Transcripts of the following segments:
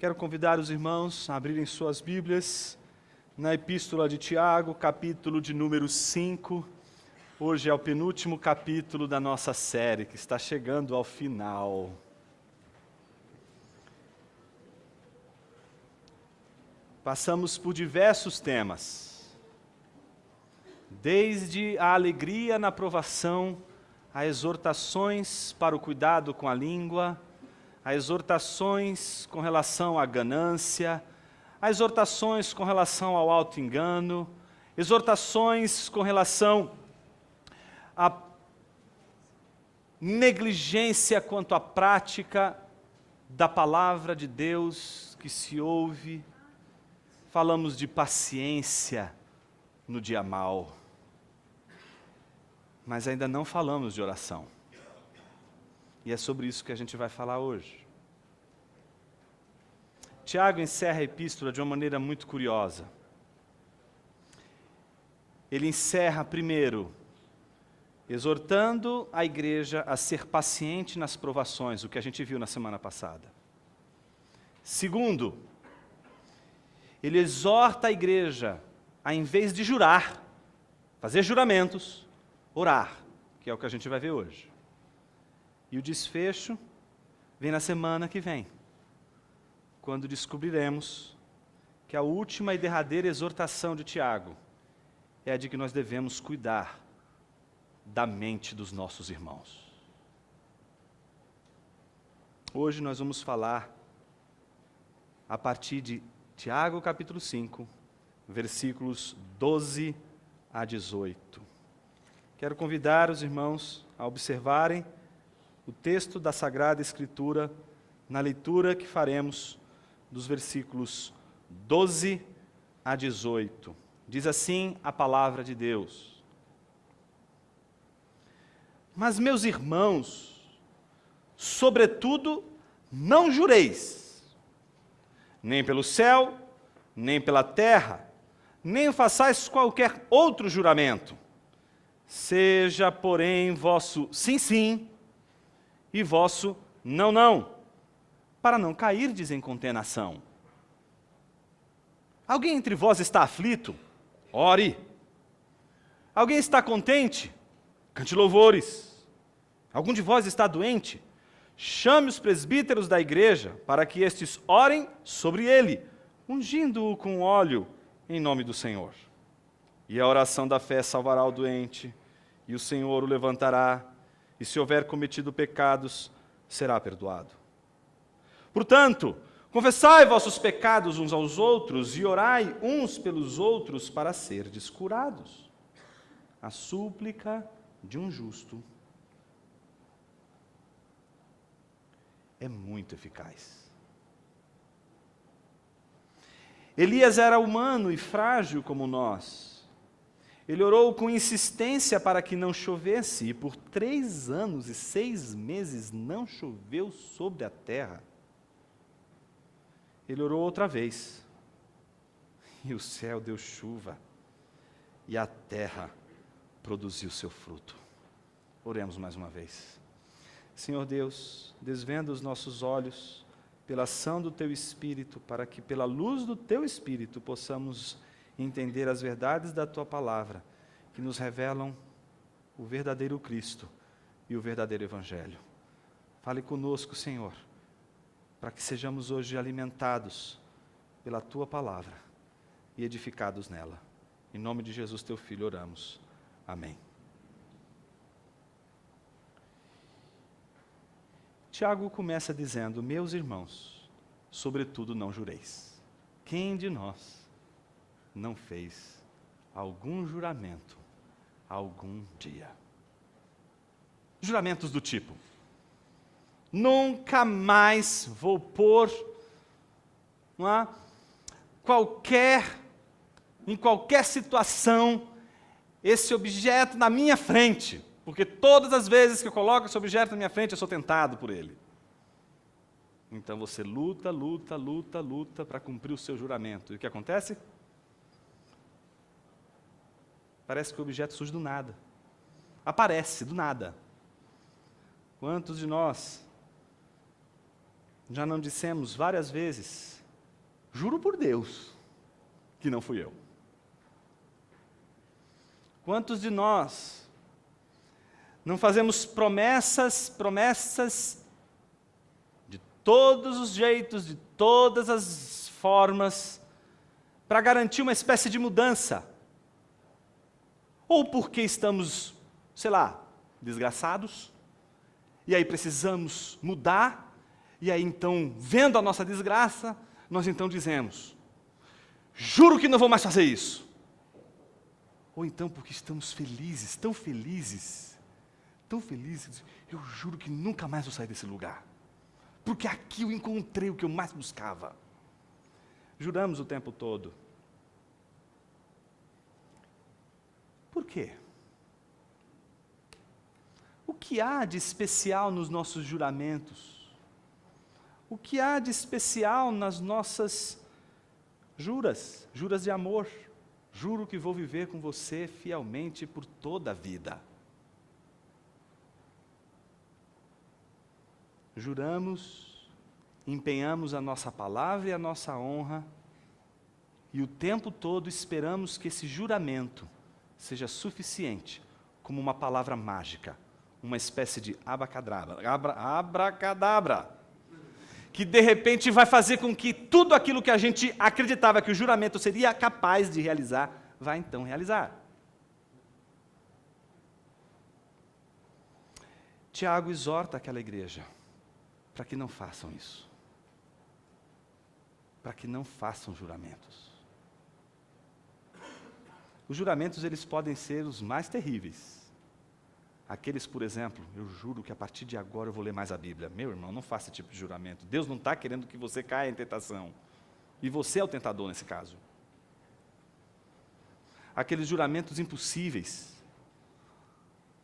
Quero convidar os irmãos a abrirem suas Bíblias na Epístola de Tiago, capítulo de número 5. Hoje é o penúltimo capítulo da nossa série, que está chegando ao final. Passamos por diversos temas, desde a alegria na provação, a exortações para o cuidado com a língua, a exortações com relação à ganância, a exortações com relação ao auto-engano, exortações com relação à negligência quanto à prática da palavra de Deus que se ouve. Falamos de paciência no dia mau, mas ainda não falamos de oração. E é sobre isso que a gente vai falar hoje. Tiago encerra a epístola de uma maneira muito curiosa. Ele encerra primeiro, exortando a igreja a ser paciente nas provações, o que a gente viu na semana passada. Segundo, ele exorta a igreja a, em vez de jurar, fazer juramentos, orar, que é o que a gente vai ver hoje. E o desfecho vem na semana que vem, quando descobriremos que a última e derradeira exortação de Tiago é a de que nós devemos cuidar da mente dos nossos irmãos. Hoje nós vamos falar a partir de Tiago capítulo 5, versículos 12 a 18. Quero convidar os irmãos a observarem o texto da Sagrada Escritura na leitura que faremos dos versículos 12 a 18. Diz assim a palavra de Deus: Mas, meus irmãos, sobretudo, não jureis, nem pelo céu, nem pela terra, nem façais qualquer outro juramento. Seja, porém, vosso sim, sim, e vosso não, não, para não cairdes em condenação. Alguém entre vós está aflito? Ore. Alguém está contente? Cante louvores. Algum de vós está doente? Chame os presbíteros da igreja, para que estes orem sobre ele, ungindo-o com óleo em nome do Senhor. E a oração da fé salvará o doente, e o Senhor o levantará, e se houver cometido pecados, será perdoado. Portanto, confessai vossos pecados uns aos outros, e orai uns pelos outros para serdes curados. A súplica de um justo é muito eficaz. Elias era humano e frágil como nós. Ele orou com insistência para que não chovesse, e por 3 anos e 6 meses não choveu sobre a terra. Ele orou outra vez, e o céu deu chuva, e a terra produziu seu fruto. Oremos mais uma vez. Senhor Deus, desvenda os nossos olhos pela ação do Teu Espírito, para que pela luz do Teu Espírito possamos entender as verdades da Tua Palavra, que nos revelam o verdadeiro Cristo e o verdadeiro Evangelho. Fale conosco, Senhor, para que sejamos hoje alimentados pela Tua Palavra e edificados nela. Em nome de Jesus, Teu Filho, oramos. Amém. Tiago começa dizendo: meus irmãos, sobretudo não jureis. Quem de nós não fez algum juramento algum dia? Juramentos do tipo: nunca mais vou pôr em qualquer situação esse objeto na minha frente, porque todas as vezes que eu coloco esse objeto na minha frente eu sou tentado por ele. Então você luta para cumprir o seu juramento. E o que acontece? Parece que o objeto surge do nada. Aparece do nada. Quantos de nós já não dissemos várias vezes, juro por Deus, que não fui eu? Quantos de nós não fazemos promessas de todos os jeitos, de todas as formas, para garantir uma espécie de mudança? Ou porque estamos, sei lá, desgraçados, e aí precisamos mudar, e aí então, vendo a nossa desgraça, nós então dizemos, juro que não vou mais fazer isso. Ou então porque estamos felizes, tão felizes, eu juro que nunca mais vou sair desse lugar, porque aqui eu encontrei o que eu mais buscava. Juramos o tempo todo. Por quê? O que há de especial nos nossos juramentos? O que há de especial nas nossas juras de amor? Juro que vou viver com você fielmente por toda a vida. Juramos, empenhamos a nossa palavra e a nossa honra, e o tempo todo esperamos que esse juramento seja suficiente como uma palavra mágica, uma espécie de abracadabra, que de repente vai fazer com que tudo aquilo que a gente acreditava que o juramento seria capaz de realizar, vai então realizar. Tiago exorta aquela igreja para que não façam isso, para que não façam juramentos. Os juramentos, eles podem ser os mais terríveis. Aqueles, por exemplo, eu juro que a partir de agora eu vou ler mais a Bíblia. Meu irmão, não faça esse tipo de juramento. Deus não está querendo que você caia em tentação. E você é o tentador nesse caso. Aqueles juramentos impossíveis.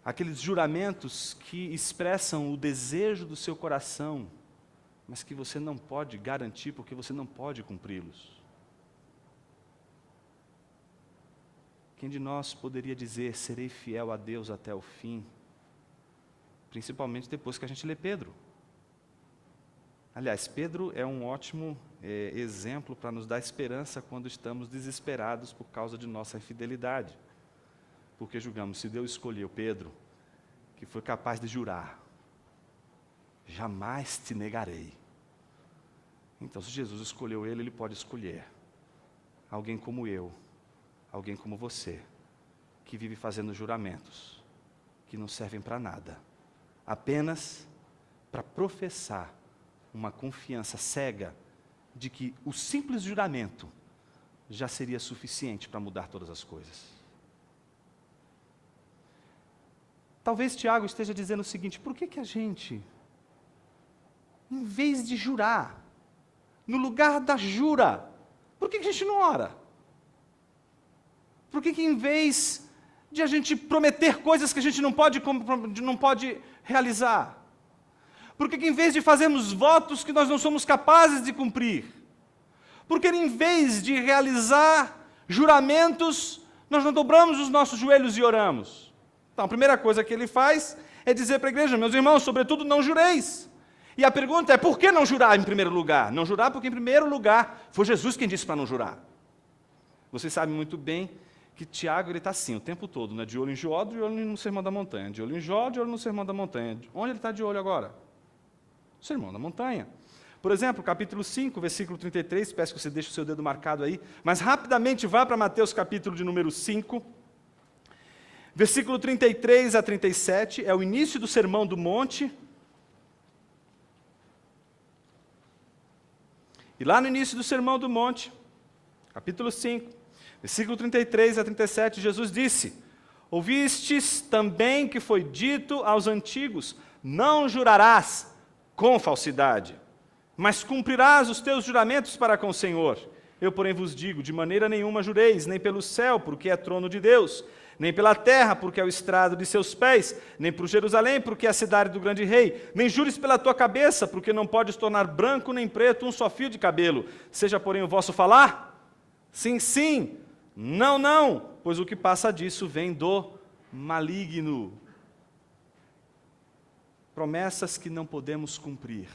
Aqueles juramentos que expressam o desejo do seu coração, mas que você não pode garantir porque você não pode cumpri-los. Quem de nós poderia dizer, serei fiel a Deus até o fim? Principalmente depois que a gente lê Pedro. Aliás, Pedro é um ótimo exemplo para nos dar esperança quando estamos desesperados por causa de nossa infidelidade. Porque julgamos, se Deus escolheu Pedro, que foi capaz de jurar, jamais te negarei. Então, se Jesus escolheu ele, ele pode escolher alguém como eu, alguém como você, que vive fazendo juramentos que não servem para nada, apenas para professar uma confiança cega de que o simples juramento já seria suficiente para mudar todas as coisas. Talvez Tiago esteja dizendo o seguinte, por que a gente, em vez de jurar, no lugar da jura, por que a gente não ora? Por que em vez de a gente prometer coisas que a gente não pode realizar? Por que em vez de fazermos votos que nós não somos capazes de cumprir? Por que em vez de realizar juramentos, nós não dobramos os nossos joelhos e oramos? Então, a primeira coisa que ele faz é dizer para a igreja, meus irmãos, sobretudo não jureis. E a pergunta é, por que não jurar em primeiro lugar? Não jurar porque, em primeiro lugar, foi Jesus quem disse para não jurar. Vocês sabem muito bem que Tiago está assim, o tempo todo, né? De olho em Jó, de olho no Sermão da Montanha. De olho em Jó, de olho no Sermão da Montanha. Onde ele está de olho agora? O Sermão da Montanha. Por exemplo, capítulo 5, versículo 33, peço que você deixe o seu dedo marcado aí, mas rapidamente vá para Mateus capítulo de número 5, versículo 33 a 37, é o início do Sermão do Monte. E lá no início do Sermão do Monte, capítulo 5, versículo 33 a 37, Jesus disse, ouvistes também que foi dito aos antigos, não jurarás com falsidade, mas cumprirás os teus juramentos para com o Senhor. Eu, porém, vos digo, de maneira nenhuma jureis, nem pelo céu, porque é trono de Deus, nem pela terra, porque é o estrado de seus pés, nem por Jerusalém, porque é a cidade do grande rei, nem jures pela tua cabeça, porque não podes tornar branco nem preto um só fio de cabelo. Seja, porém, o vosso falar, sim, sim, não, não, pois o que passa disso vem do maligno. Promessas que não podemos cumprir,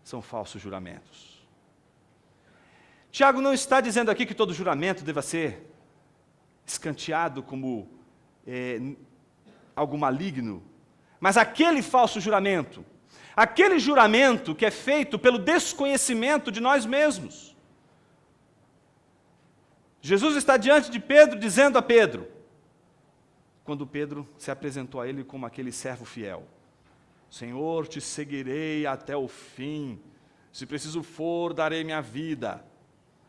são falsos juramentos. Tiago não está dizendo aqui que todo juramento deva ser escanteado como algo maligno, mas aquele falso juramento, aquele juramento que é feito pelo desconhecimento de nós mesmos. Jesus está diante de Pedro, dizendo a Pedro, quando Pedro se apresentou a ele como aquele servo fiel: Senhor, te seguirei até o fim, se preciso for, darei minha vida.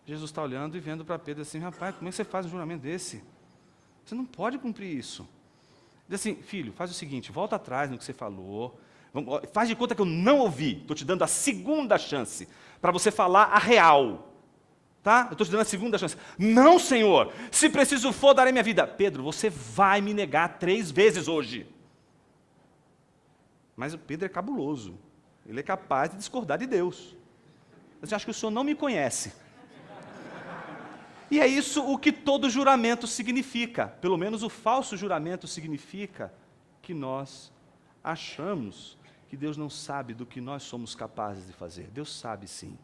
Jesus está olhando e vendo para Pedro assim: rapaz, como é que você faz um juramento desse? Você não pode cumprir isso. Diz assim: filho, faz o seguinte, volta atrás no que você falou, faz de conta que eu não ouvi, estou te dando a segunda chance para você falar a real. Tá? Eu estou te dando a segunda chance. Não, Senhor, se preciso for, darei minha vida. Pedro, você vai me negar 3 vezes hoje. Mas o Pedro é cabuloso. Ele é capaz de discordar de Deus. Você acha que o Senhor não me conhece? E é isso o que todo juramento significa. Pelo menos o falso juramento significa que nós achamos que Deus não sabe do que nós somos capazes de fazer. Deus sabe sim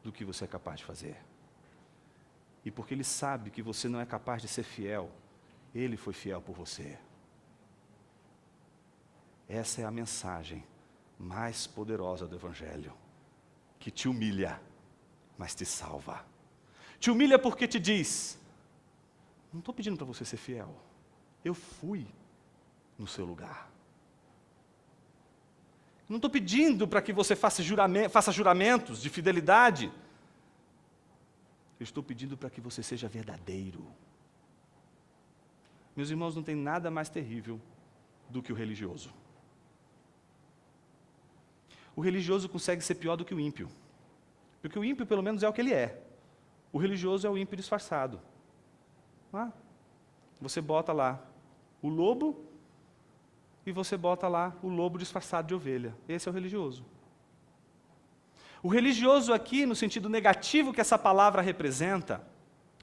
do que você é capaz de fazer. E porque Ele sabe que você não é capaz de ser fiel, Ele foi fiel por você. Essa é a mensagem mais poderosa do Evangelho, que te humilha, mas te salva. Te humilha porque te diz: não estou pedindo para você ser fiel, eu fui no seu lugar. Não estou pedindo para que você faça juramentos de fidelidade, eu estou pedindo para que você seja verdadeiro. Meus irmãos, não tem nada mais terrível do que o religioso. O religioso consegue ser pior do que o ímpio, porque o ímpio pelo menos é o que ele é. O religioso é o ímpio disfarçado. Você bota lá o lobo e você bota lá o lobo disfarçado de ovelha. Esse é o religioso. O religioso aqui, no sentido negativo que essa palavra representa,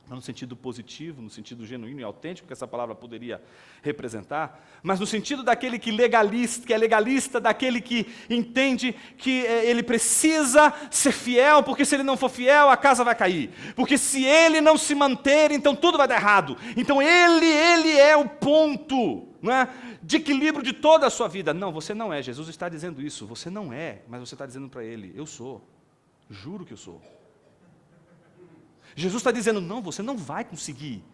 não no sentido positivo, no sentido genuíno e autêntico que essa palavra poderia representar, mas no sentido daquele que é legalista, daquele que entende que ele precisa ser fiel, porque se ele não for fiel, a casa vai cair. Porque se ele não se manter, então tudo vai dar errado. Então ele é o ponto, não é, de equilíbrio de toda a sua vida. Não, você não é. Jesus está dizendo isso. Você não é, mas você está dizendo para ele: eu sou. Juro que eu sou. Jesus está dizendo: não, você não vai conseguir.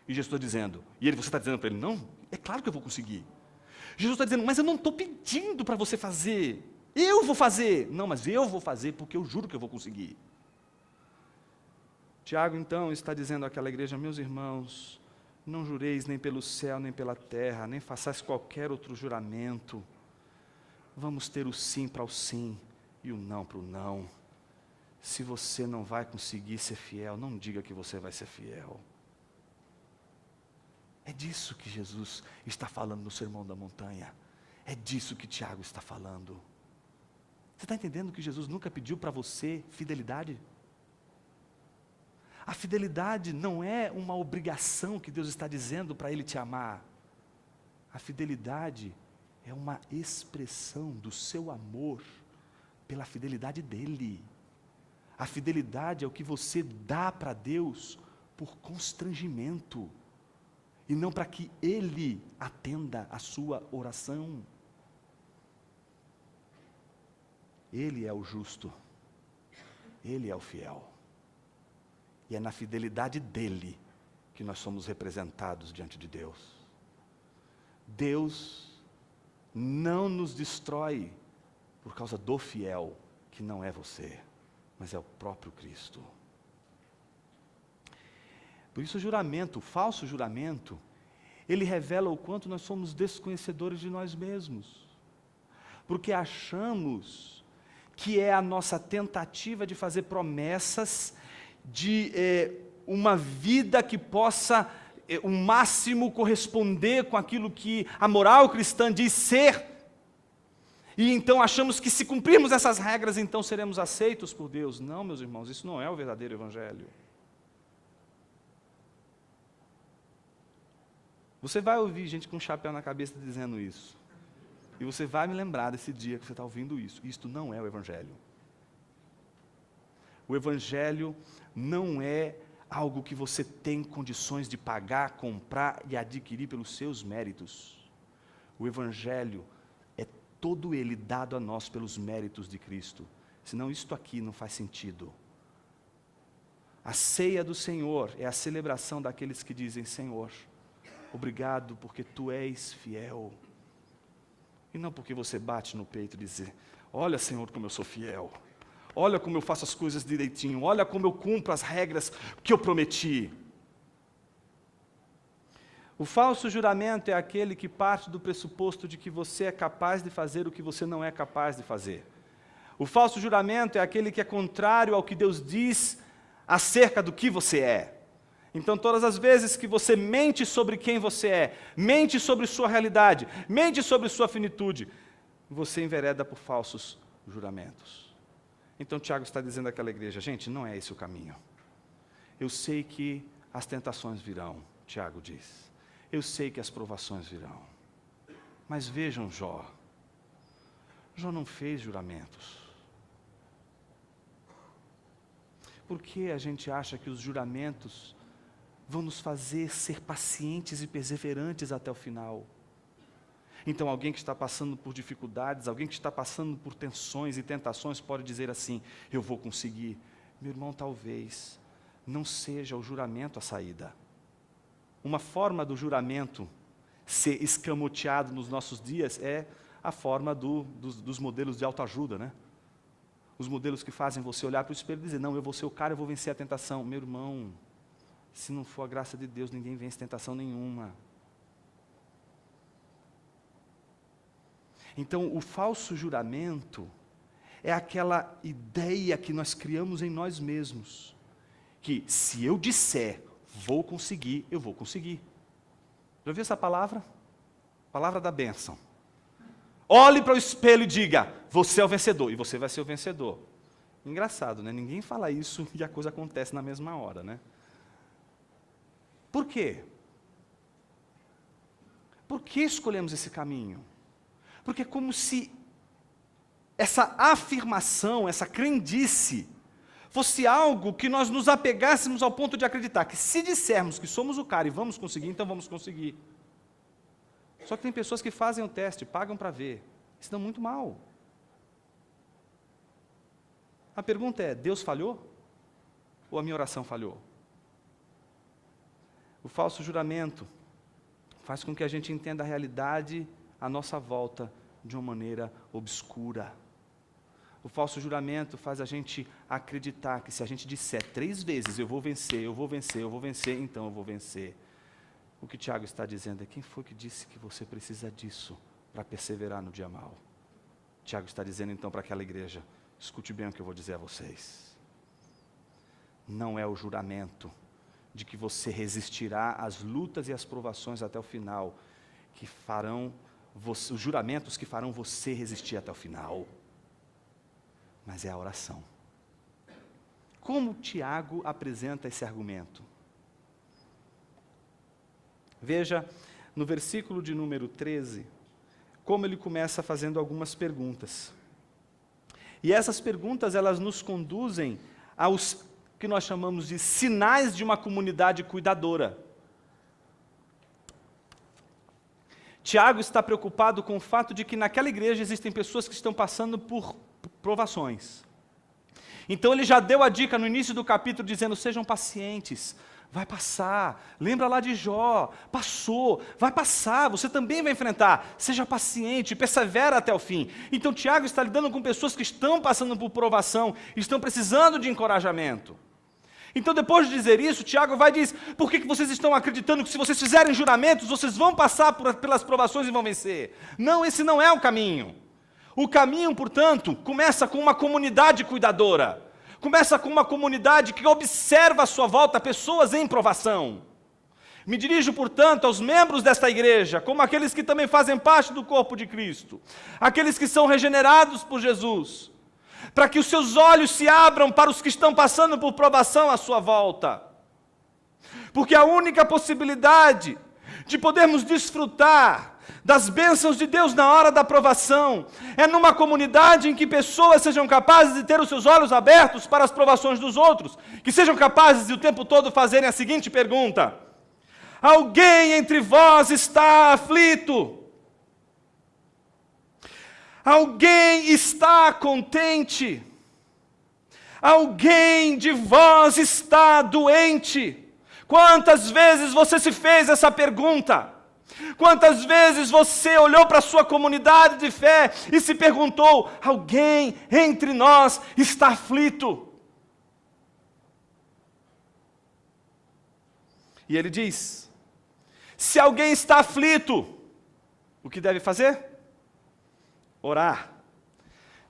E Jesus está dizendo, você está dizendo para ele: não, é claro que eu vou conseguir. Jesus está dizendo: mas eu não estou pedindo para você fazer, eu vou fazer. Não, mas eu vou fazer porque eu juro que eu vou conseguir. Tiago então está dizendo àquela igreja: meus irmãos, não jureis nem pelo céu, nem pela terra, nem façais qualquer outro juramento. Vamos ter o sim para o sim e o não para o não. Se você não vai conseguir ser fiel, não diga que você vai ser fiel. É disso que Jesus está falando no Sermão da Montanha. É disso que Tiago está falando. Você está entendendo que Jesus nunca pediu para você fidelidade? A fidelidade não é uma obrigação que Deus está dizendo para Ele te amar. A fidelidade é uma expressão do seu amor pela fidelidade dEle. A fidelidade é o que você dá para Deus por constrangimento, e não para que Ele atenda a sua oração. Ele é o justo, Ele é o fiel, e é na fidelidade dEle que nós somos representados diante de Deus. Deus não nos destrói por causa do fiel, que não é você, mas é o próprio Cristo. Por isso o juramento, o falso juramento, ele revela o quanto nós somos desconhecedores de nós mesmos. Porque achamos que é a nossa tentativa de fazer promessas de uma vida que possa o máximo corresponder com aquilo que a moral cristã diz ser. E então achamos que se cumprirmos essas regras, então seremos aceitos por Deus. Não, meus irmãos, isso não é o verdadeiro Evangelho. Você vai ouvir gente com um chapéu na cabeça dizendo isso. E você vai me lembrar desse dia que você está ouvindo isso. Isto não é o Evangelho. O Evangelho não é algo que você tem condições de pagar, comprar e adquirir pelos seus méritos. O Evangelho é todo ele dado a nós pelos méritos de Cristo. Senão isto aqui não faz sentido. A ceia do Senhor é a celebração daqueles que dizem: Senhor, obrigado porque Tu és fiel. E não porque você bate no peito e diz: olha, Senhor, como eu sou fiel. Olha como eu faço as coisas direitinho. Olha como eu cumpro as regras que eu prometi. O falso juramento é aquele que parte do pressuposto de que você é capaz de fazer o que você não é capaz de fazer. O falso juramento é aquele que é contrário ao que Deus diz acerca do que você é. Então, todas as vezes que você mente sobre quem você é, mente sobre sua realidade, mente sobre sua finitude, você envereda por falsos juramentos. Então, Tiago está dizendo àquela igreja: gente, não é esse o caminho. Eu sei que as tentações virão, Tiago diz. Eu sei que as provações virão. Mas vejam Jó. Jó não fez juramentos. Por que a gente acha que os juramentos vão nos fazer ser pacientes e perseverantes até o final? Então, alguém que está passando por dificuldades, alguém que está passando por tensões e tentações, pode dizer assim: eu vou conseguir. Meu irmão, talvez não seja o juramento a saída. Uma forma do juramento ser escamoteado nos nossos dias é a forma dos modelos de autoajuda, né? Os modelos que fazem você olhar para o espelho e dizer: não, eu vou ser o cara, eu vou vencer a tentação. Meu irmão, se não for a graça de Deus, ninguém vence tentação nenhuma. Então, o falso juramento é aquela ideia que nós criamos em nós mesmos, que se eu disser, vou conseguir, eu vou conseguir. Já ouviu essa palavra? Palavra da bênção. Olhe para o espelho e diga: você é o vencedor, e você vai ser o vencedor. Engraçado, né? Ninguém fala isso e a coisa acontece na mesma hora, né? Por quê? Por que escolhemos esse caminho? Porque é como se essa afirmação, essa crendice, fosse algo que nós nos apegássemos ao ponto de acreditar que se dissermos que somos o cara e vamos conseguir, então vamos conseguir. Só que tem pessoas que fazem o teste, pagam para ver, e se dão muito mal. A pergunta é: Deus falhou? Ou a minha oração falhou? O falso juramento faz com que a gente entenda a realidade à nossa volta de uma maneira obscura. O falso juramento faz a gente acreditar que se a gente disser 3 vezes: eu vou vencer, eu vou vencer, eu vou vencer, então eu vou vencer. O que Tiago está dizendo é: quem foi que disse que você precisa disso para perseverar no dia mau? Tiago está dizendo então para aquela igreja: escute bem o que eu vou dizer a vocês. Não é o juramento de que você resistirá às lutas e às provações até o final que farão os juramentos que farão você resistir até o final, mas é a oração. Como Tiago apresenta esse argumento? Veja no versículo de número 13, como ele começa fazendo algumas perguntas. E essas perguntas, elas nos conduzem aos que nós chamamos de sinais de uma comunidade cuidadora. Tiago está preocupado com o fato de que naquela igreja existem pessoas que estão passando por provações. Então ele já deu a dica no início do capítulo dizendo: sejam pacientes, vai passar. Lembra lá de Jó, passou, vai passar, você também vai enfrentar. Seja paciente, persevera até o fim. Então Tiago está lidando com pessoas que estão passando por provação, estão precisando de encorajamento. Então, depois de dizer isso, Tiago vai e diz: por que vocês estão acreditando que se vocês fizerem juramentos, vocês vão passar pelas provações e vão vencer? Não, esse não é o caminho. O caminho, portanto, começa com uma comunidade cuidadora. Começa com uma comunidade que observa à sua volta pessoas em provação. Me dirijo, portanto, aos membros desta igreja, como aqueles que também fazem parte do corpo de Cristo, aqueles que são regenerados por Jesus, para que os seus olhos se abram para os que estão passando por provação à sua volta. Porque a única possibilidade de podermos desfrutar das bênçãos de Deus na hora da provação. É numa comunidade em que pessoas sejam capazes de ter os seus olhos abertos para as provações dos outros, que sejam capazes de o tempo todo fazerem a seguinte pergunta: alguém entre vós está aflito? Alguém está contente? Alguém de vós está doente? Quantas vezes você se fez essa pergunta? Quantas vezes você olhou para a sua comunidade de fé e se perguntou: alguém entre nós está aflito? E ele diz: se alguém está aflito, o que deve fazer? Orar.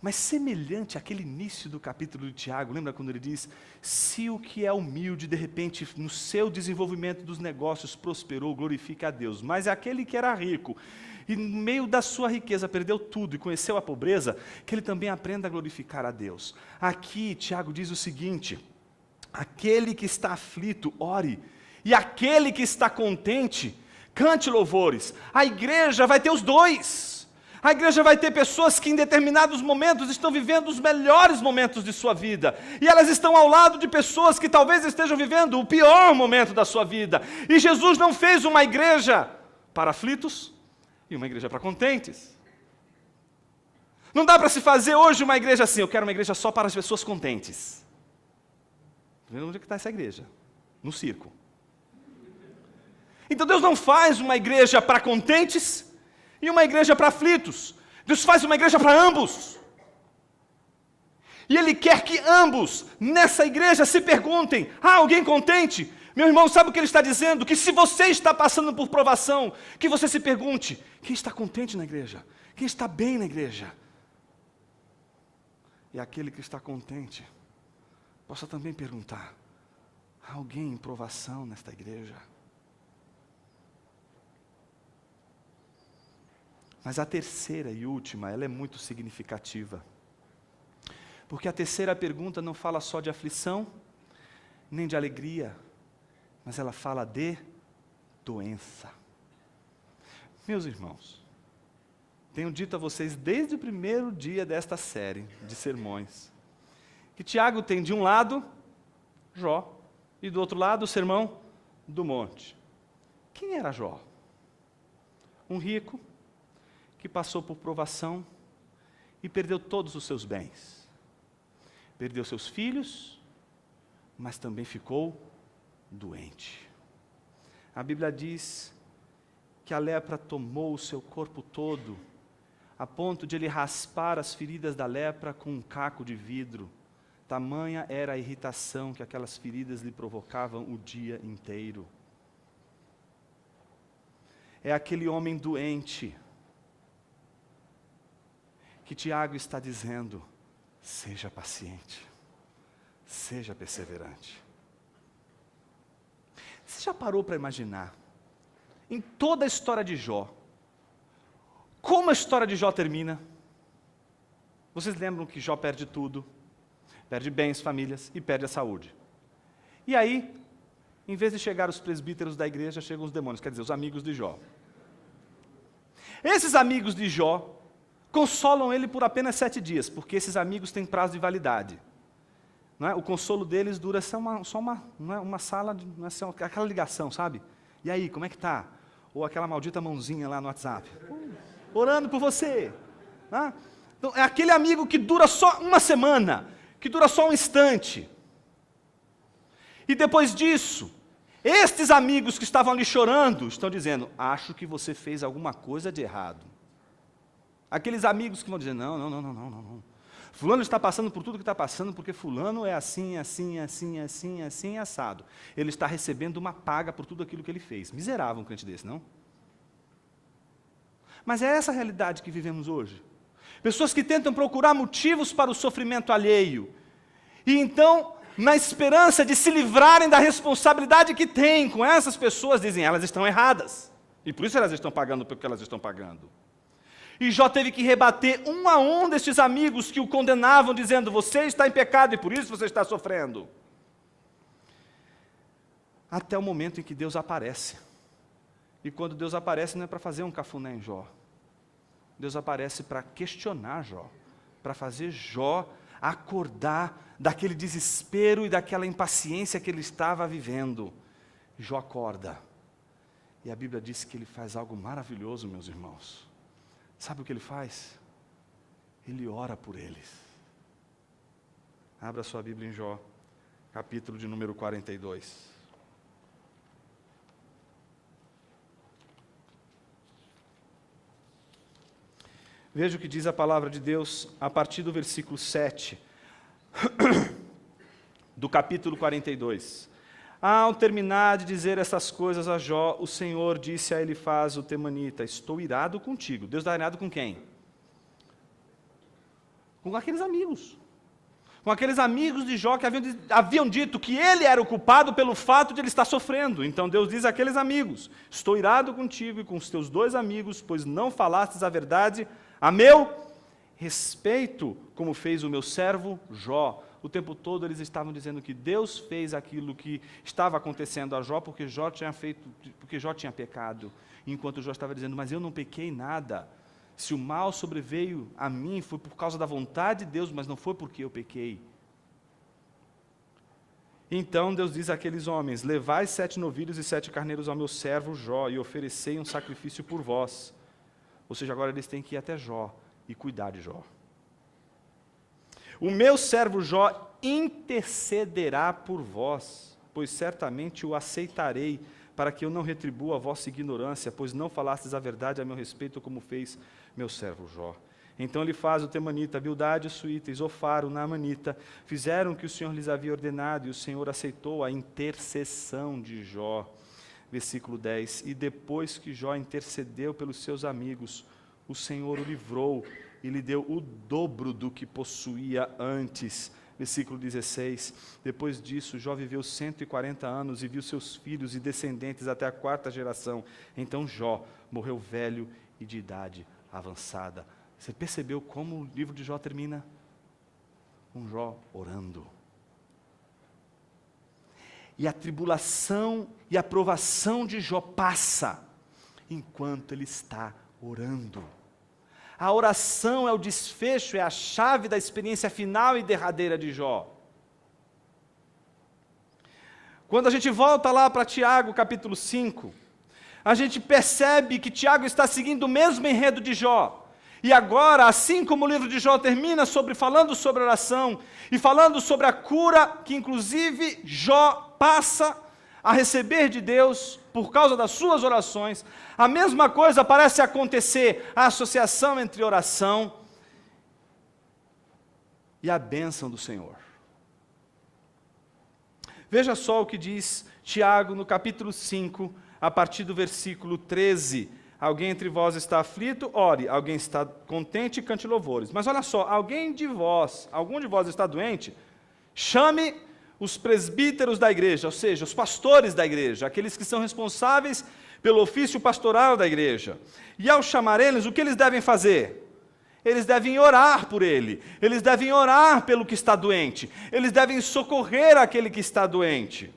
Mas semelhante àquele início do capítulo de Tiago, lembra quando ele diz: se o que é humilde, de repente, no seu desenvolvimento dos negócios prosperou, glorifica a Deus. Mas é aquele que era rico, e no meio da sua riqueza perdeu tudo e conheceu a pobreza, que ele também aprenda a glorificar a Deus. Aqui, Tiago diz o seguinte: aquele que está aflito, ore. E aquele que está contente, cante louvores. A igreja vai ter os dois. A igreja vai ter pessoas que em determinados momentos estão vivendo os melhores momentos de sua vida. E elas estão ao lado de pessoas que talvez estejam vivendo o pior momento da sua vida. E Jesus não fez uma igreja para aflitos e uma igreja para contentes. Não dá para se fazer hoje uma igreja assim: eu quero uma igreja só para as pessoas contentes. Onde é que está essa igreja? No circo. Então Deus não faz uma igreja para contentes e uma igreja para aflitos. Deus faz uma igreja para ambos. E Ele quer que ambos, nessa igreja, se perguntem: há alguém contente? Meu irmão, sabe o que Ele está dizendo? Que se você está passando por provação, que você se pergunte: quem está contente na igreja? Quem está bem na igreja? E aquele que está contente possa também perguntar: há alguém em provação nesta igreja? Mas a terceira e última, ela é muito significativa. Porque a terceira pergunta não fala só de aflição, nem de alegria, mas ela fala de doença. Meus irmãos, tenho dito a vocês desde o primeiro dia desta série de sermões, que Tiago tem de um lado Jó, e do outro lado o sermão do monte. Quem era Jó? Um rico que passou por provação e perdeu todos os seus bens. Perdeu seus filhos, mas também ficou doente. A Bíblia diz que a lepra tomou o seu corpo todo, a ponto de ele raspar as feridas da lepra com um caco de vidro. Tamanha era a irritação que aquelas feridas lhe provocavam o dia inteiro. É aquele homem doente que Tiago está dizendo: seja paciente, seja perseverante. Você já parou para imaginar, em toda a história de Jó, como a história de Jó termina? Vocês lembram que Jó perde tudo, perde bens, famílias e perde a saúde. E aí, em vez de chegar os presbíteros da igreja, chegam os demônios, quer dizer, os amigos de Jó. Esses amigos de Jó consolam ele por apenas 7 dias, porque esses amigos têm prazo de validade. Não é? O consolo deles dura só uma sala, não é só aquela ligação, sabe? E aí, como é que está? Ou aquela maldita mãozinha lá no WhatsApp. Orando por você. Não é? Então, é aquele amigo que dura só uma semana, que dura só um instante. E depois disso, estes amigos que estavam ali chorando, estão dizendo: acho que você fez alguma coisa de errado. Aqueles amigos que vão dizer: não. Fulano está passando por tudo que está passando, porque fulano é assim, assado. Ele está recebendo uma paga por tudo aquilo que ele fez. Miserável um crente desse, não? Mas é essa a realidade que vivemos hoje. Pessoas que tentam procurar motivos para o sofrimento alheio. E então, na esperança de se livrarem da responsabilidade que têm com essas pessoas, dizem: elas estão erradas. E por isso elas estão pagando pelo que elas estão pagando. E Jó teve que rebater um a um destes amigos que o condenavam, dizendo: você está em pecado e por isso você está sofrendo. Até o momento em que Deus aparece E quando Deus aparece, não é para fazer um cafuné em Jó. Deus aparece para questionar Jó, para fazer Jó acordar daquele desespero e daquela impaciência que ele estava vivendo. Jó acorda. E a Bíblia diz que ele faz algo maravilhoso, meus irmãos. Sabe o que ele faz? Ele ora por eles. Abra sua Bíblia em Jó, capítulo de número 42. Veja o que diz a palavra de Deus a partir do versículo 7, do capítulo 42. Ao terminar de dizer essas coisas a Jó, o Senhor disse a Elifaz o temanita: estou irado contigo. Deus está irado com quem? Com aqueles amigos. Com aqueles amigos de Jó que haviam dito que ele era o culpado pelo fato de ele estar sofrendo. Então Deus diz àqueles amigos: estou irado contigo e com os teus 2 amigos, pois não falastes a verdade a meu respeito, como fez o meu servo Jó. O tempo todo eles estavam dizendo que Deus fez aquilo que estava acontecendo a Jó, porque Jó tinha pecado. Enquanto Jó estava dizendo: mas eu não pequei nada. Se o mal sobreveio a mim, foi por causa da vontade de Deus, mas não foi porque eu pequei. Então Deus diz àqueles homens: levai 7 novilhos e 7 carneiros ao meu servo Jó, e oferecei um sacrifício por vós. Ou seja, agora eles têm que ir até Jó e cuidar de Jó. O meu servo Jó intercederá por vós, pois certamente o aceitarei, para que eu não retribua a vossa ignorância, pois não falastes a verdade a meu respeito, como fez meu servo Jó. Então Elifaz o temanita, Bildade o suíta, e Zofar o naamanita fizeram o que o Senhor lhes havia ordenado, e o Senhor aceitou a intercessão de Jó. Versículo 10, e depois que Jó intercedeu pelos seus amigos, o Senhor o livrou e lhe deu o dobro do que possuía antes. Versículo 16, depois disso Jó viveu 140 anos e viu seus filhos e descendentes até a 4ª geração. Então Jó morreu velho e de idade avançada. Você percebeu como o livro de Jó termina? Com Jó orando. E a tribulação e a provação de Jó passa enquanto ele está orando. A oração é o desfecho, é a chave da experiência final e derradeira de Jó. Quando a gente volta lá para Tiago, capítulo 5, a gente percebe que Tiago está seguindo o mesmo enredo de Jó. E agora, assim como o livro de Jó termina falando sobre oração e falando sobre a cura que inclusive Jó passa a receber de Deus por causa das suas orações, a mesma coisa parece acontecer, a associação entre oração e a bênção do Senhor. Veja só o que diz Tiago no capítulo 5, a partir do versículo 13. Alguém entre vós está aflito? Ore. Alguém está contente? Cante louvores. Mas olha só, algum de vós está doente? Chame os presbíteros da igreja, ou seja, os pastores da igreja, aqueles que são responsáveis pelo ofício pastoral da igreja. E ao chamar eles, o que eles devem fazer? Eles devem orar por ele, eles devem orar pelo que está doente, eles devem socorrer aquele que está doente.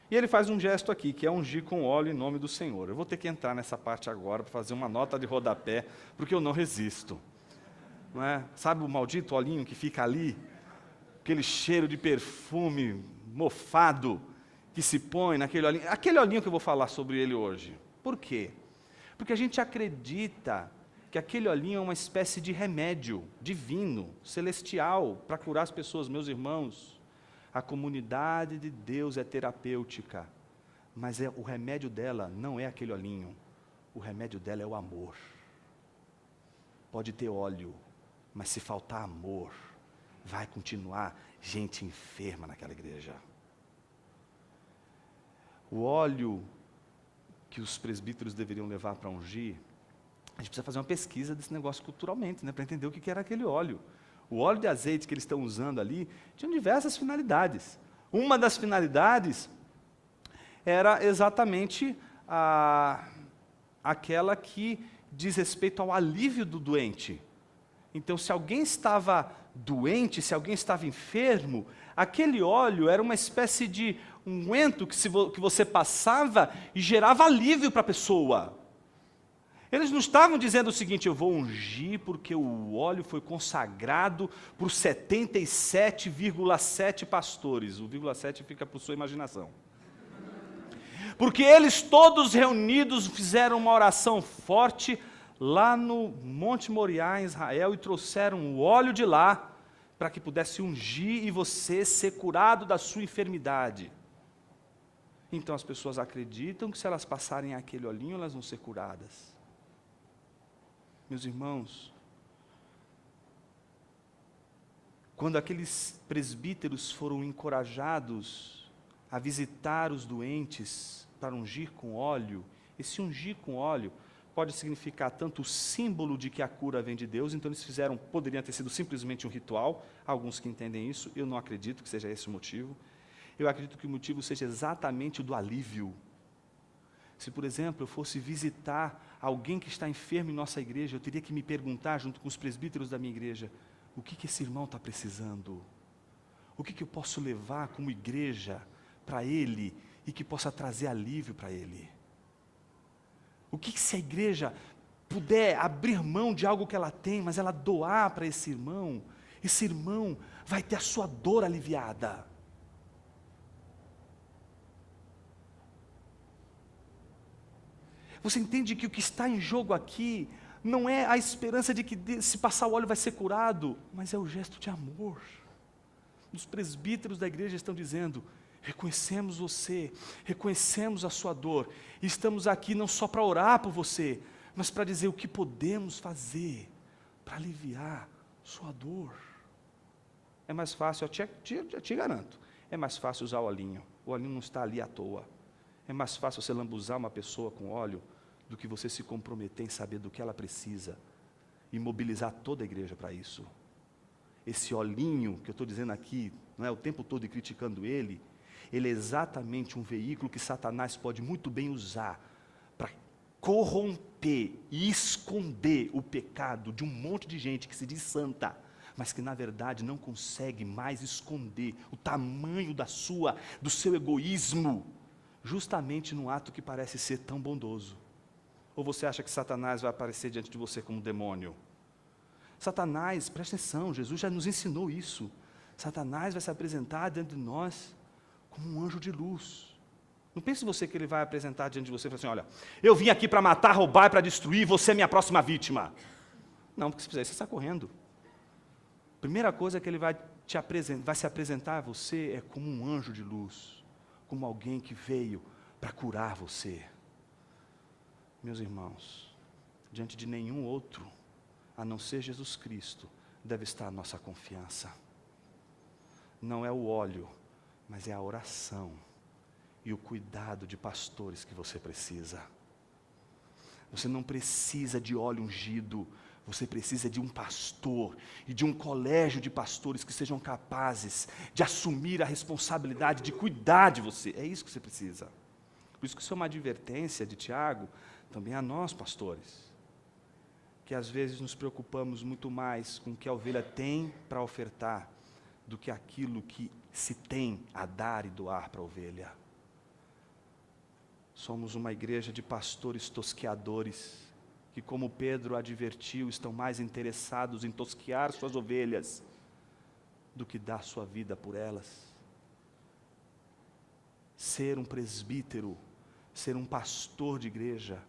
E ele faz um gesto aqui, que é ungir com óleo em nome do Senhor. Eu vou ter que entrar nessa parte agora para fazer uma nota de rodapé, porque eu não resisto. Não é? Sabe o maldito olhinho que fica ali? Aquele cheiro de perfume mofado que se põe naquele olhinho. Aquele olhinho que eu vou falar sobre ele hoje. Por quê? Porque a gente acredita que aquele olhinho é uma espécie de remédio divino, celestial, para curar as pessoas. Meus irmãos, a comunidade de Deus é terapêutica, mas o remédio dela não é aquele olhinho. O remédio dela é o amor. Pode ter óleo, mas se faltar amor, vai continuar gente enferma naquela igreja. O óleo que os presbíteros deveriam levar para ungir, a gente precisa fazer uma pesquisa desse negócio culturalmente, né, para entender o que era aquele óleo. O óleo de azeite que eles estão usando ali tinha diversas finalidades. Uma das finalidades era exatamente aquela que diz respeito ao alívio do doente. Então, se alguém estava doente, se alguém estava enfermo, Aquele óleo era uma espécie de unguento que você passava e gerava alívio para a pessoa. Eles não estavam dizendo o seguinte: eu vou ungir porque o óleo foi consagrado por 77,7 pastores. O 0,7 fica por sua imaginação. Porque eles todos reunidos fizeram uma oração forte lá no Monte Moriá, em Israel, e trouxeram o óleo de lá para que pudesse ungir e você ser curado da sua enfermidade. Então as pessoas acreditam que se elas passarem aquele olhinho, elas vão ser curadas. Meus irmãos, quando aqueles presbíteros foram encorajados a visitar os doentes para ungir com óleo, esse ungir com óleo pode significar tanto o símbolo de que a cura vem de Deus, então eles poderiam ter sido simplesmente um ritual, alguns que entendem isso, eu não acredito que seja esse o motivo. Eu acredito que o motivo seja exatamente o do alívio. Se, por exemplo, eu fosse visitar alguém que está enfermo em nossa igreja, eu teria que me perguntar, junto com os presbíteros da minha igreja, o que esse irmão está precisando? O que eu posso levar como igreja para ele e que possa trazer alívio para ele? O que se a igreja puder abrir mão de algo que ela tem, mas ela doar para esse irmão vai ter a sua dor aliviada. Você entende que o que está em jogo aqui não é a esperança de que se passar o óleo vai ser curado, mas é o gesto de amor. Os presbíteros da igreja estão dizendo: reconhecemos você, reconhecemos a sua dor, e estamos aqui não só para orar por você, mas para dizer o que podemos fazer para aliviar sua dor. É mais fácil, eu te garanto, é mais fácil usar o olhinho não está ali à toa. É mais fácil você lambuzar uma pessoa com óleo do que você se comprometer em saber do que ela precisa e mobilizar toda a igreja para isso. Esse olhinho que eu estou dizendo aqui, não é o tempo todo criticando ele é exatamente um veículo que Satanás pode muito bem usar para corromper e esconder o pecado de um monte de gente que se diz santa, mas que na verdade não consegue mais esconder o tamanho do seu egoísmo, justamente num ato que parece ser tão bondoso. Ou você acha que Satanás vai aparecer diante de você como um demônio? Satanás, presta atenção, Jesus já nos ensinou isso. Satanás vai se apresentar diante de nós como um anjo de luz. Não pense você que ele vai apresentar diante de você e falar assim: olha, eu vim aqui para matar, roubar e para destruir, você é minha próxima vítima. Não, porque se fizer isso, você está correndo. A primeira coisa que ele vai se apresentar a você é como um anjo de luz, como alguém que veio para curar você. Meus irmãos, diante de nenhum outro, a não ser Jesus Cristo, deve estar a nossa confiança. Não é o óleo, mas é a oração e o cuidado de pastores que você precisa. Você não precisa de óleo ungido, você precisa de um pastor e de um colégio de pastores que sejam capazes de assumir a responsabilidade de cuidar de você. É isso que você precisa. Por isso que isso é uma advertência de Tiago, também a nós pastores, que às vezes nos preocupamos muito mais com o que a ovelha tem para ofertar, do que aquilo que se tem a dar e doar para a ovelha. Somos uma igreja de pastores tosqueadores, que, como Pedro advertiu, estão mais interessados em tosquear suas ovelhas do que dar sua vida por elas. Ser um presbítero, ser um pastor de igreja,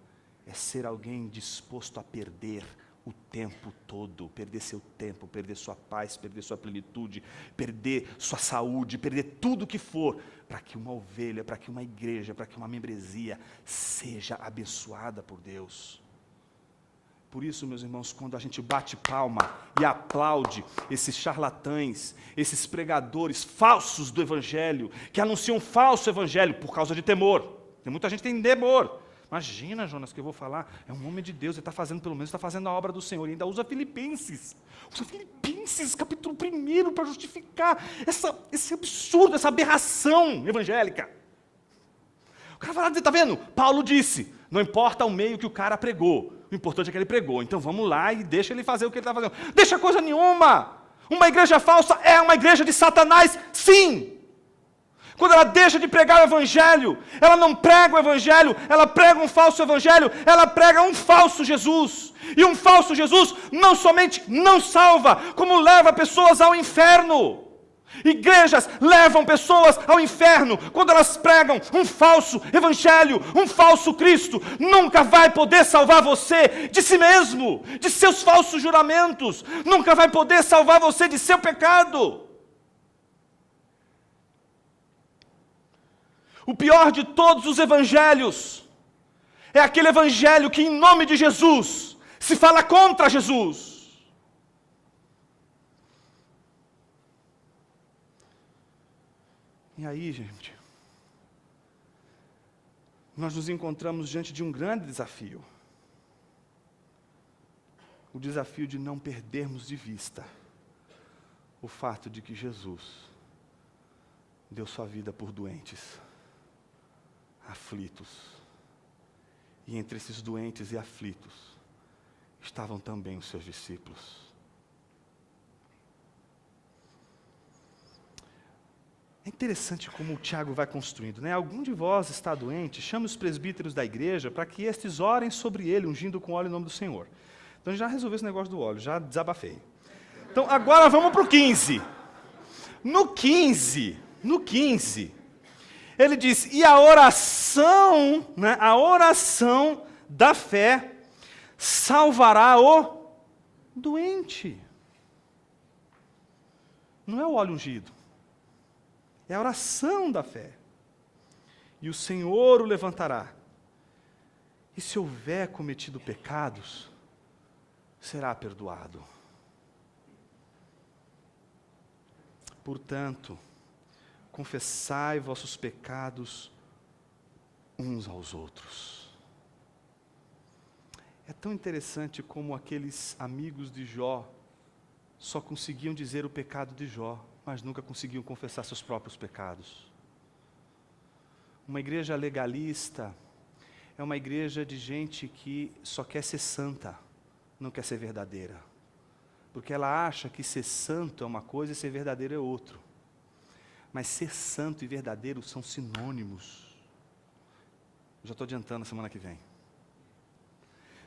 é ser alguém disposto a perder o tempo todo, perder seu tempo, perder sua paz, perder sua plenitude, perder sua saúde, perder tudo o que for, para que uma ovelha, para que uma igreja, para que uma membresia seja abençoada por Deus. Por isso, meus irmãos, quando a gente bate palma e aplaude esses charlatães, esses pregadores falsos do evangelho, que anunciam falso evangelho por causa de temor, tem muita gente que tem temor. Imagina, Jonas, que eu vou falar, é um homem de Deus, ele está fazendo, pelo menos está fazendo a obra do Senhor, e ainda usa Filipenses, capítulo 1, para justificar esse absurdo, essa aberração evangélica. O cara fala, está vendo? Paulo disse, não importa o meio que o cara pregou, o importante é que ele pregou, então vamos lá e deixa ele fazer o que ele está fazendo. Deixa coisa nenhuma! Uma igreja falsa é uma igreja de Satanás, sim. Quando ela deixa de pregar o evangelho, ela não prega o evangelho, ela prega um falso evangelho, ela prega um falso Jesus. E um falso Jesus não somente não salva, como leva pessoas ao inferno. Igrejas levam pessoas ao inferno quando elas pregam um falso evangelho, um falso Cristo. Nunca vai poder salvar você de si mesmo, de seus falsos juramentos. Nunca vai poder salvar você de seu pecado. O pior de todos os evangelhos é aquele evangelho que, em nome de Jesus, se fala contra Jesus. E aí, gente, nós nos encontramos diante de um grande desafio. O desafio de não perdermos de vista o fato de que Jesus deu sua vida por doentes, aflitos. E entre esses doentes e aflitos estavam também os seus discípulos. É interessante como o Tiago vai construindo, né? Algum de vós está doente, chame os presbíteros da igreja para que estes orem sobre ele, ungindo com óleo em nome do Senhor. Então já resolveu esse negócio do óleo, já desabafei. Então agora vamos para o 15. No 15, ele diz, e a oração, né, a oração da fé salvará o doente. Não é o óleo ungido. É a oração da fé. E o Senhor o levantará. E se houver cometido pecados, será perdoado. Portanto, confessai vossos pecados uns aos outros. É tão interessante como aqueles amigos de Jó só conseguiam dizer o pecado de Jó, mas nunca conseguiam confessar seus próprios pecados. Uma igreja legalista é uma igreja de gente que só quer ser santa, não quer ser verdadeira. Porque ela acha que ser santo é uma coisa e ser verdadeiro é outro. Mas ser santo e verdadeiro são sinônimos. Já estou adiantando a semana que vem.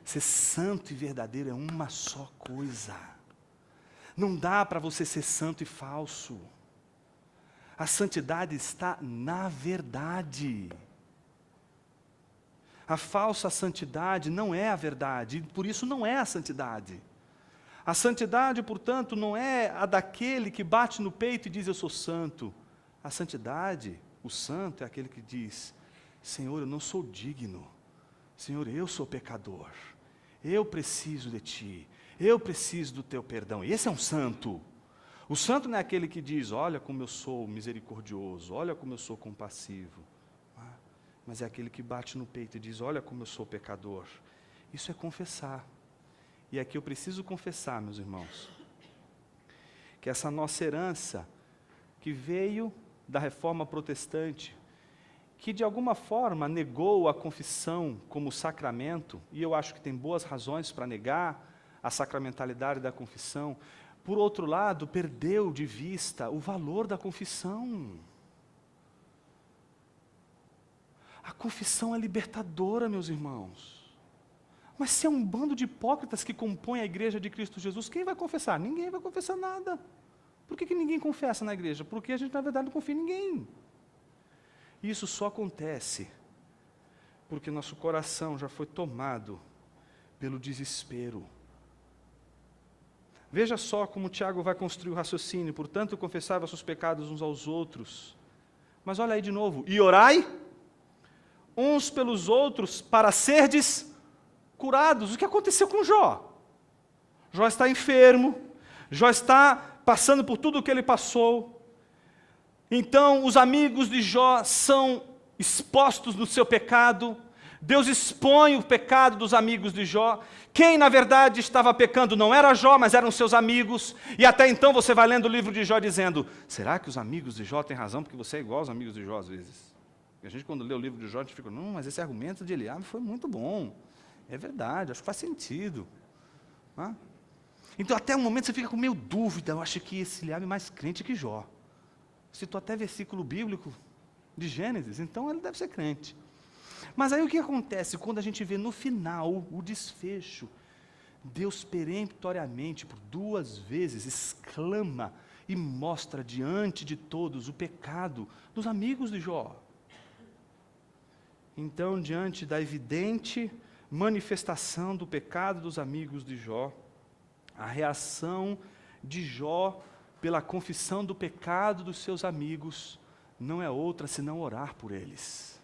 Ser santo e verdadeiro é uma só coisa. Não dá para você ser santo e falso. A santidade está na verdade. A falsa santidade não é a verdade, e por isso não é a santidade. A santidade, portanto, não é a daquele que bate no peito e diz, eu sou santo. A santidade, o santo é aquele que diz, Senhor, eu não sou digno. Senhor, eu sou pecador. Eu preciso de Ti. Eu preciso do Teu perdão. Esse é um santo. O santo não é aquele que diz, olha como eu sou misericordioso, olha como eu sou compassivo. Mas é aquele que bate no peito e diz, olha como eu sou pecador. Isso é confessar. E aqui eu preciso confessar, meus irmãos, que essa nossa herança, que veio da reforma protestante, que de alguma forma negou a confissão como sacramento, e eu acho que tem boas razões para negar a sacramentalidade da confissão, por outro lado, perdeu de vista o valor da confissão. A confissão é libertadora, meus irmãos. Mas se é um bando de hipócritas que compõe a igreja de Cristo Jesus, quem vai confessar? Ninguém vai confessar nada. Por que ninguém confessa na igreja? Porque a gente, na verdade, não confia em ninguém. Isso só acontece porque nosso coração já foi tomado pelo desespero. Veja só como Tiago vai construir o raciocínio. Portanto, confessai vossos pecados uns aos outros. Mas olha aí de novo. E orai uns pelos outros para serdes curados. O que aconteceu com Jó? Jó está enfermo. Jó está passando por tudo o que ele passou. Então, os amigos de Jó são expostos no seu pecado. Deus expõe o pecado dos amigos de Jó. Quem, na verdade, estava pecando não era Jó, mas eram seus amigos. E até então você vai lendo o livro de Jó dizendo, será que os amigos de Jó têm razão? Porque você é igual aos amigos de Jó às vezes. E a gente, quando lê o livro de Jó, a gente fica, não, mas esse argumento de Eliabe foi muito bom. É verdade, acho que faz sentido. Então, até um momento você fica com meio dúvida, eu acho que esse Eliabe é mais crente que Jó. Citou até versículo bíblico de Gênesis, então ele deve ser crente. Mas aí o que acontece quando a gente vê no final o desfecho? Deus peremptoriamente, por 2 vezes, exclama e mostra diante de todos o pecado dos amigos de Jó. Então, diante da evidente manifestação do pecado dos amigos de Jó, a reação de Jó pela confissão do pecado dos seus amigos não é outra senão orar por eles.